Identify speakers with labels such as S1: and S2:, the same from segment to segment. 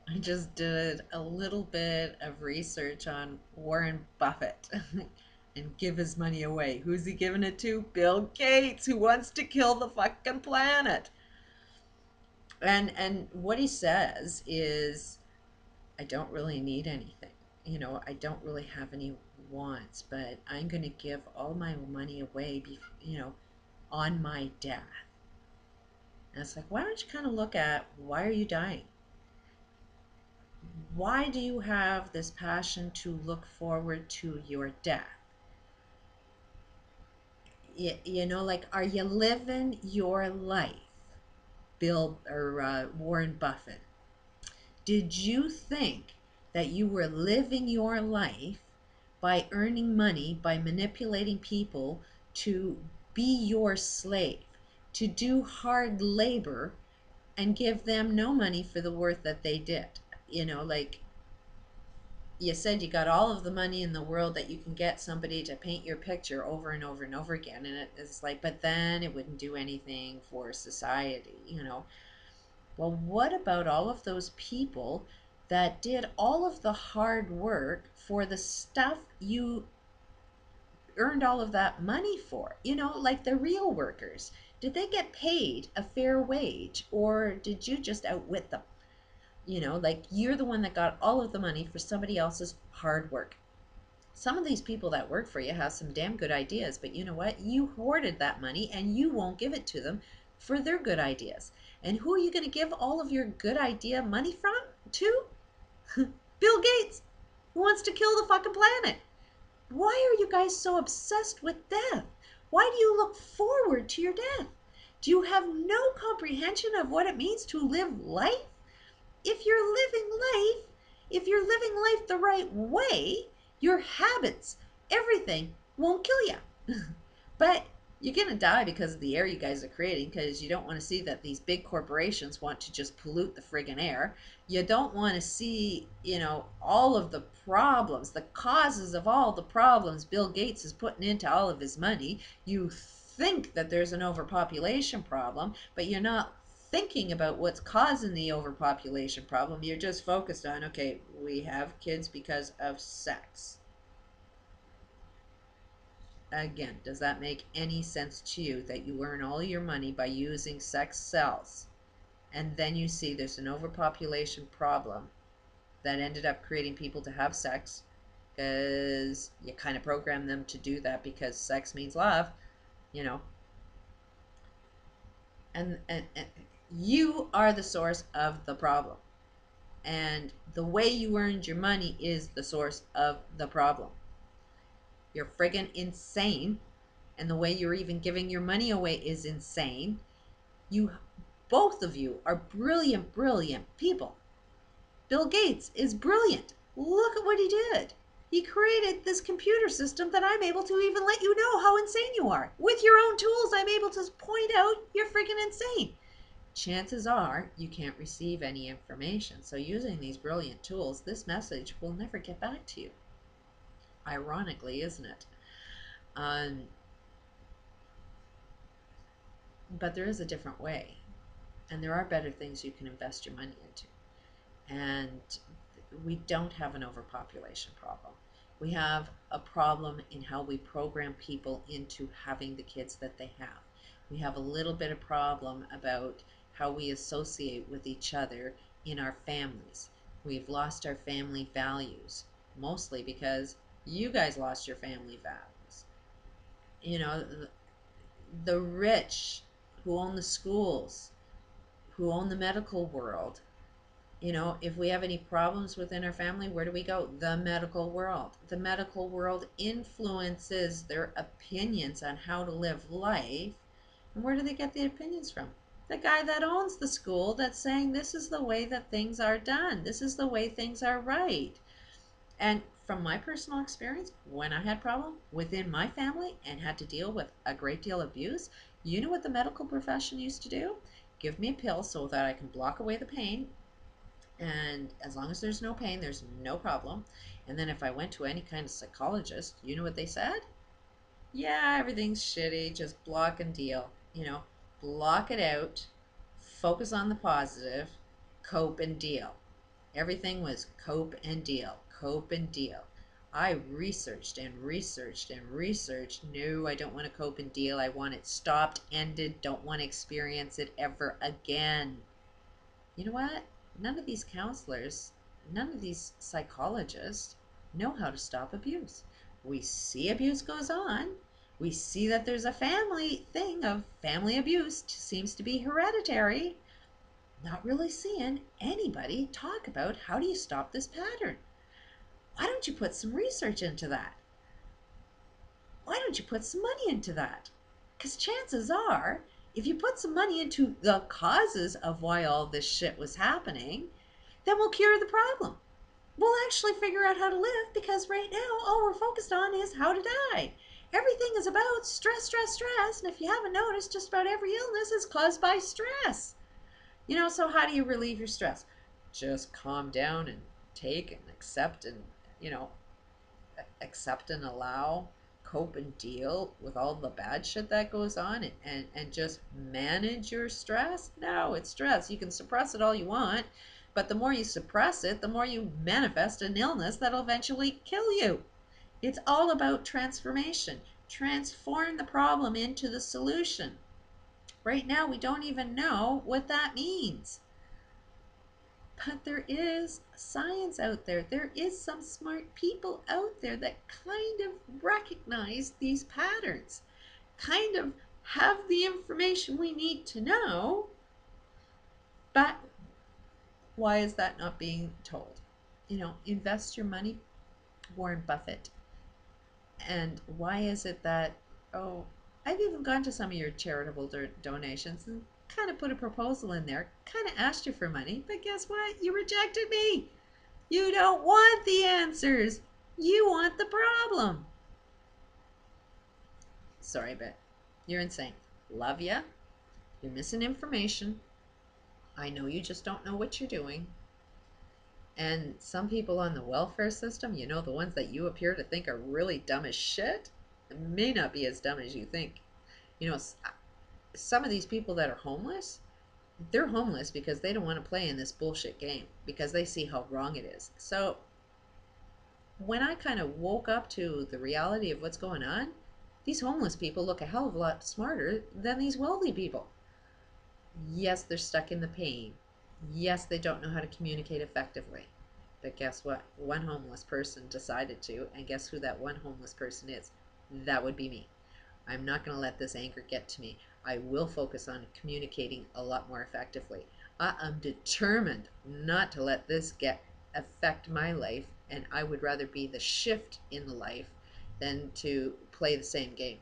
S1: I just did a little bit of research on Warren Buffett and give his money away. Who's he giving it to? Bill Gates, who wants to kill the fucking planet. And what he says is, I don't really need anything. I don't really have any wants, but I'm going to give all my money away, on my death. And it's like, why don't you kind of look at why are you dying? Why do you have this passion to look forward to your death? Like, are you living your life? Bill or Warren Buffett. Did you think that you were living your life by earning money, by manipulating people to be your slave, to do hard labor and give them no money for the work that they did? Like you said, you got all of the money in the world that you can get somebody to paint your picture over and over and over again. And it's like, but then it wouldn't do anything for society. Well, what about all of those people that did all of the hard work for the stuff you earned all of that money for? Like the real workers. Did they get paid a fair wage, or did you just outwit them? Like you're the one that got all of the money for somebody else's hard work. Some of these people that work for you have some damn good ideas, but you know what? You hoarded that money and you won't give it to them for their good ideas. And who are you going to give all of your good idea money from to? Bill Gates, who wants to kill the fucking planet. Why are you guys so obsessed with death? Why do you look forward to your death? Do you have no comprehension of what it means to live life? If you're living life, if you're living life the right way, your habits, everything won't kill you. But you're going to die because of the air you guys are creating, because you don't want to see that these big corporations want to just pollute the friggin' air. You don't want to see, all of the problems, the causes of all the problems Bill Gates is putting into all of his money. You think that there's an overpopulation problem, but you're not thinking about what's causing the overpopulation problem. You're just focused on, okay, we have kids because of sex. Again, does that make any sense to you that you earn all your money by using sex cells, and then you see there's an overpopulation problem that ended up creating people to have sex because you kind of program them to do that because sex means love, you know, and you are the source of the problem. And the way you earned your money is the source of the problem. You're friggin' insane, and the way you're even giving your money away is insane. You, both of you, are brilliant, brilliant people. Bill Gates is brilliant. Look at what he did. He created this computer system that I'm able to even let you know how insane you are. With your own tools, I'm able to point out you're freaking insane. Chances are you can't receive any information. So using these brilliant tools, this message will never get back to you. Ironically, isn't it? Um, but there is a different way. And there are better things you can invest your money into. And we don't have an overpopulation problem. We have a problem in how we program people into having the kids that they have. We have a little bit of problem about how we associate with each other in our families. We've lost our family values, mostly because you guys lost your family values. You know, the rich who own the schools, who own the medical world, if we have any problems within our family, where do we go? The medical world. The medical world influences their opinions on how to live life. And where do they get the opinions from? The guy that owns the school that's saying this is the way that things are done. This is the way things are right. And from my personal experience, when I had problem within my family and had to deal with a great deal of abuse, you know what the medical profession used to do? Give me a pill so that I can block away the pain, and as long as there's no pain, there's no problem. And then if I went to any kind of psychologist, you know what they said? Yeah, everything's shitty, just block and deal. Block it out, focus on the positive, cope and deal. Everything was cope and deal, cope and deal. I researched and researched and researched. No, I don't want to cope and deal. I want it stopped, ended, don't want to experience it ever again. You know what? None of these counselors, none of these psychologists know how to stop abuse. We see abuse goes on. We see that there's a family thing of family abuse seems to be hereditary. Not really seeing anybody talk about how do you stop this pattern. Why don't you put some research into that? Why don't you put some money into that? Because chances are, if you put some money into the causes of why all this shit was happening, then we'll cure the problem. We'll actually figure out how to live, because right now all we're focused on is how to die. Everything is about stress, stress, stress. And if you haven't noticed, just about every illness is caused by stress. So how do you relieve your stress? Just calm down and take and accept and, accept and allow, cope and deal with all the bad shit that goes on, and just manage your stress. No, it's stress. You can suppress it all you want, but the more you suppress it, the more you manifest an illness that'll eventually kill you. It's all about transformation. Transform the problem into the solution. Right now, we don't even know what that means. But there is science out there. There is some smart people out there that kind of recognize these patterns, kind of have the information we need to know. But why is that not being told? Invest your money, Warren Buffett. And why is it that, oh, I've even gone to some of your charitable donations and kind of put a proposal in there, kind of asked you for money, but guess what? You rejected me. You don't want the answers. You want the problem. Sorry, but you're insane. Love ya. You're missing information. I know you just don't know what you're doing. And some people on the welfare system, the ones that you appear to think are really dumb as shit, may not be as dumb as you think. Some of these people that are homeless, they're homeless because they don't want to play in this bullshit game, because they see how wrong it is. So when I kind of woke up to the reality of what's going on, these homeless people look a hell of a lot smarter than these wealthy people. Yes, they're stuck in the pain. Yes, they don't know how to communicate effectively. But guess what? One homeless person decided to, and guess who that one homeless person is? That would be me. I'm not going to let this anger get to me. I will focus on communicating a lot more effectively. I am determined not to let this affect my life, and I would rather be the shift in the life than to play the same game.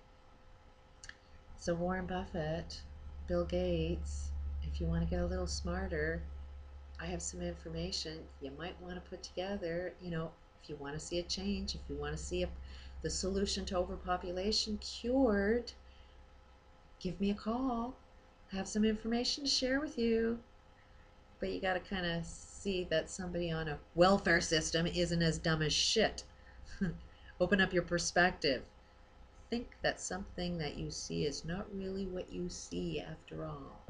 S1: So Warren Buffett, Bill Gates, if you want to get a little smarter, I have some information you might want to put together. If you want to see a change, if you want to see the solution to overpopulation cured, give me a call. I have some information to share with you. But you got to kind of see that somebody on a welfare system isn't as dumb as shit. Open up your perspective. Think that something that you see is not really what you see after all.